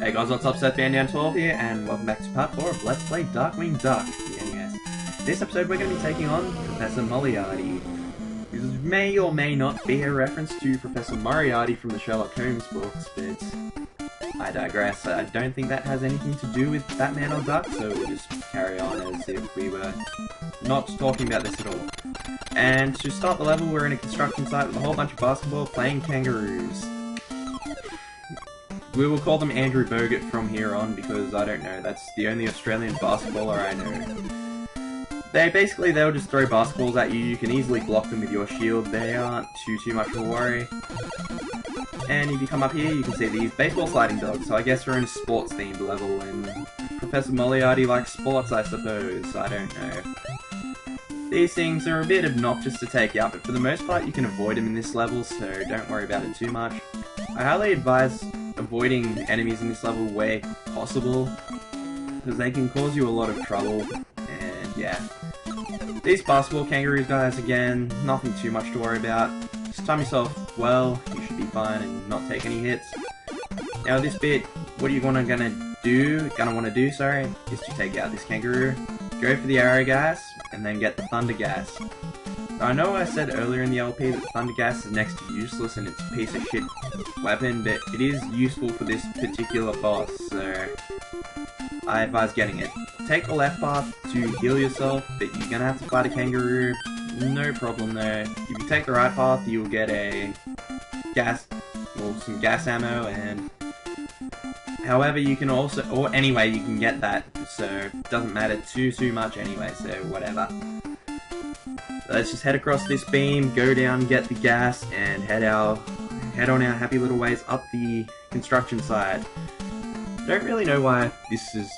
Hey guys, what's up? Seth Down 12 here, and welcome back to part 4 of Let's Play Darkwing Duck, the NES. This episode we're going to be taking on Professor Moliarty. This may or may not be a reference to Professor Moriarty from the Sherlock Holmes books, but I digress. I don't think that has anything to do with Batman or Duck, so we'll just carry on as if we were not talking about this at all. And to start the level, we're in a construction site with a whole bunch of basketball playing kangaroos. We will call them Andrew Bogut from here on because, I don't know, that's the only Australian basketballer I know. They'll just throw basketballs at you. You can easily block them with your shield. They aren't too much of a worry. And if you come up here, you can see these baseball sliding dogs. So I guess we're in a sports themed level, and Professor Moliarty likes sports, I suppose. I don't know. These things are a bit obnoxious to take out, but for the most part you can avoid them in this level, so don't worry about it too much. I highly advise avoiding enemies in this level where possible, because they can cause you a lot of trouble, and yeah. These basketball kangaroos, guys, again, nothing too much to worry about. Just time yourself well, you should be fine and not take any hits. Now this bit, what are you gonna do, is to take out this kangaroo, go for the arrow gas, and then get the thunder gas. I know I said earlier in the LP that thunder gas is next to useless and it's a piece of shit weapon, but it is useful for this particular boss, so I advise getting it. Take the left path to heal yourself, but you're gonna have to fight a kangaroo, no problem there. If you take the right path, you'll get a some gas ammo, and however you can also, or anyway you can get that, so it doesn't matter too much anyway, so whatever. Let's just head across this beam, go down, get the gas, and head on our happy little ways up the construction site. Don't really know why this is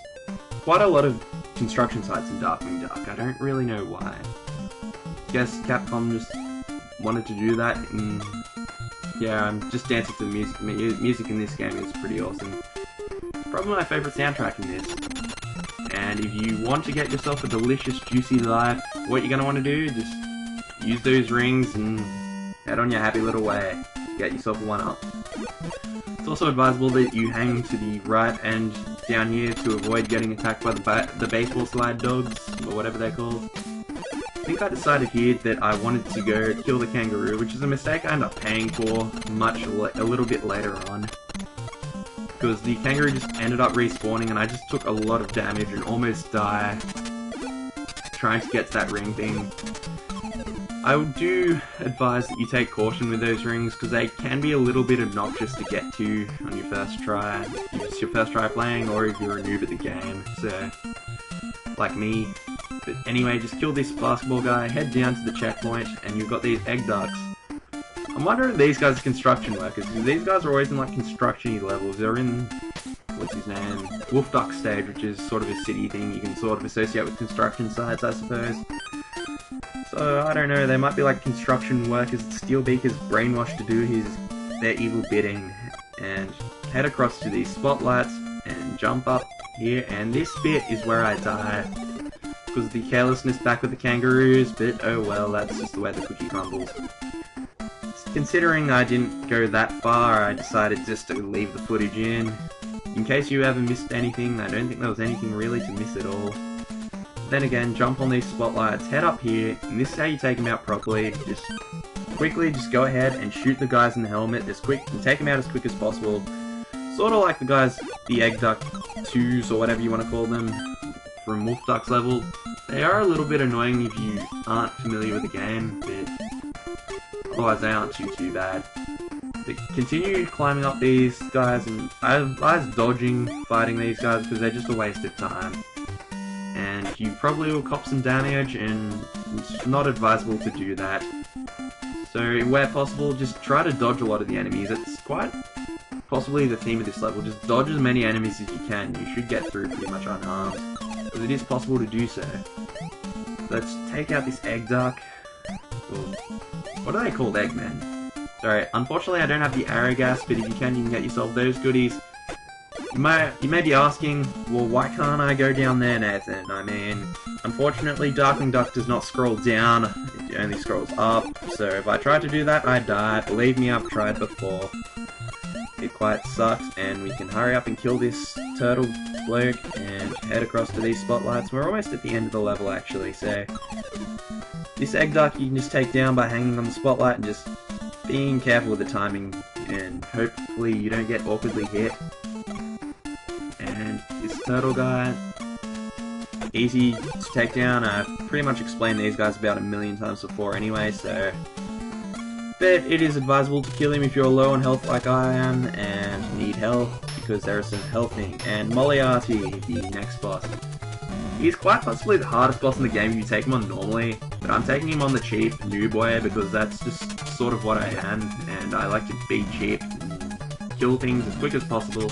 quite a lot of construction sites in Darkwing Duck. I don't really know why. Guess Capcom just wanted to do that, and yeah, I'm just dancing to the music. Music in this game is pretty awesome. Probably my favourite soundtrack in this. And if you want to get yourself a delicious, juicy life, what you're going to want to do, just use those rings and head on your happy little way. Get yourself a 1-up. It's also advisable that you hang to the right and down here to avoid getting attacked by the baseball slide dogs, or whatever they're called. I think I decided here that I wanted to go kill the kangaroo, which is a mistake I ended up paying for a little bit later on. Because the kangaroo just ended up respawning and I just took a lot of damage and almost died trying to get to that ring thing. I do advise that you take caution with those rings because they can be a little bit obnoxious to get to on your first try. If it's your first try playing, or if you're a noob at the game, so like me. But anyway, just kill this basketball guy, head down to the checkpoint, and you've got these egg ducks. I'm wondering if these guys are construction workers, because these guys are always in like construction-y levels. They're in, what's his name, Wolf Duck stage, which is sort of a city thing you can sort of associate with construction sites, I suppose. So, I don't know, they might be like construction workers that Steelbeaker's brainwashed to do their evil bidding. And head across to these spotlights, and jump up here, and this bit is where I die. Because of the carelessness back with the kangaroos, but oh well, that's just the way the cookie crumbles. Considering I didn't go that far, I decided just to leave the footage in. In case you ever missed anything, I don't think there was anything really to miss at all. Then again, jump on these spotlights, head up here, and this is how you take them out properly. Just go ahead and shoot the guys in the helmet as quick, and take them out as quick as possible. Sort of like the guys, the Egg Duck 2s, or whatever you want to call them, from Wolf Duck's level. They are a little bit annoying if you aren't familiar with the game, but otherwise they aren't too bad. But continue climbing up these guys, and I advise dodging fighting these guys because they're just a waste of time. And you probably will cop some damage, and it's not advisable to do that. So where possible, just try to dodge a lot of the enemies. It's quite possibly the theme of this level. Just dodge as many enemies as you can. You should get through pretty much unharmed, because it is possible to do so. Let's take out this egg duck. What are they called? Eggmen. Sorry, unfortunately I don't have the arrow gas, but if you can get yourself those goodies. You may be asking, well, why can't I go down there, Nathan? I mean, unfortunately Darkwing Duck does not scroll down, it only scrolls up, so if I try to do that, I die. Believe me, I've tried before. It quite sucks, and we can hurry up and kill this turtle bloke and head across to these spotlights. We're almost at the end of the level actually, so this egg duck you can just take down by hanging on the spotlight and just being careful with the timing, and hopefully you don't get awkwardly hit. And this turtle guy, easy to take down. I've pretty much explained these guys about 1,000,000 times before anyway, so... But it is advisable to kill him if you're low on health like I am and need help, because there is some helping. And Moliarty, the next boss. He's quite possibly the hardest boss in the game if you take him on normally, but I'm taking him on the cheap noob way because that's just sort of what I am, and I like to be cheap and kill things as quick as possible.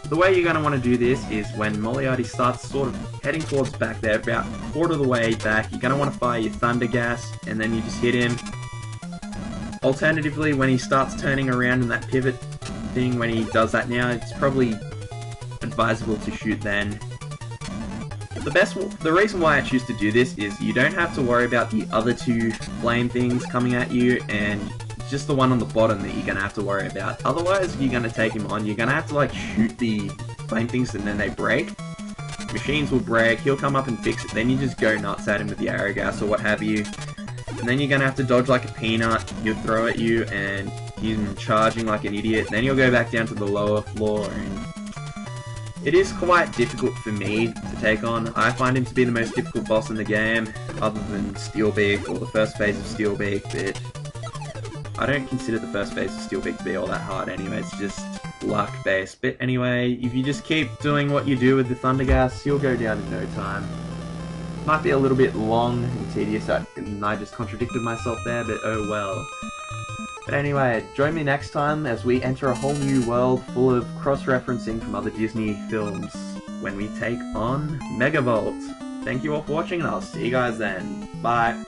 The way you're going to want to do this is when Moliarty starts sort of heading towards back there, about a quarter of the way back, you're going to want to fire your Thunder Gas, and then you just hit him. Alternatively, when he starts turning around in that pivot thing, when he does that now, it's probably advisable to shoot then. The reason why I choose to do this is you don't have to worry about the other two flame things coming at you, and just the one on the bottom that you're going to have to worry about. Otherwise, if you're going to take him on, you're going to have to like shoot the flame things and then they break. Machines will break, he'll come up and fix it, then you just go nuts at him with the arrow gas or what have you. And then you're going to have to dodge like a peanut, he'll throw at you and he's charging like an idiot. Then you'll go back down to the lower floor, and it is quite difficult for me to take on. I find him to be the most difficult boss in the game, other than Steelbeak or the first phase of Steelbeak, but I don't consider the first phase of Steelbeak to be all that hard anyway, it's just luck based. But anyway, if you just keep doing what you do with the Thunder Gas, you'll go down in no time. Might be a little bit long and tedious, and I just contradicted myself there, but oh well. But anyway, join me next time as we enter a whole new world full of cross-referencing from other Disney films when we take on Megavolt. Thank you all for watching, and I'll see you guys then. Bye!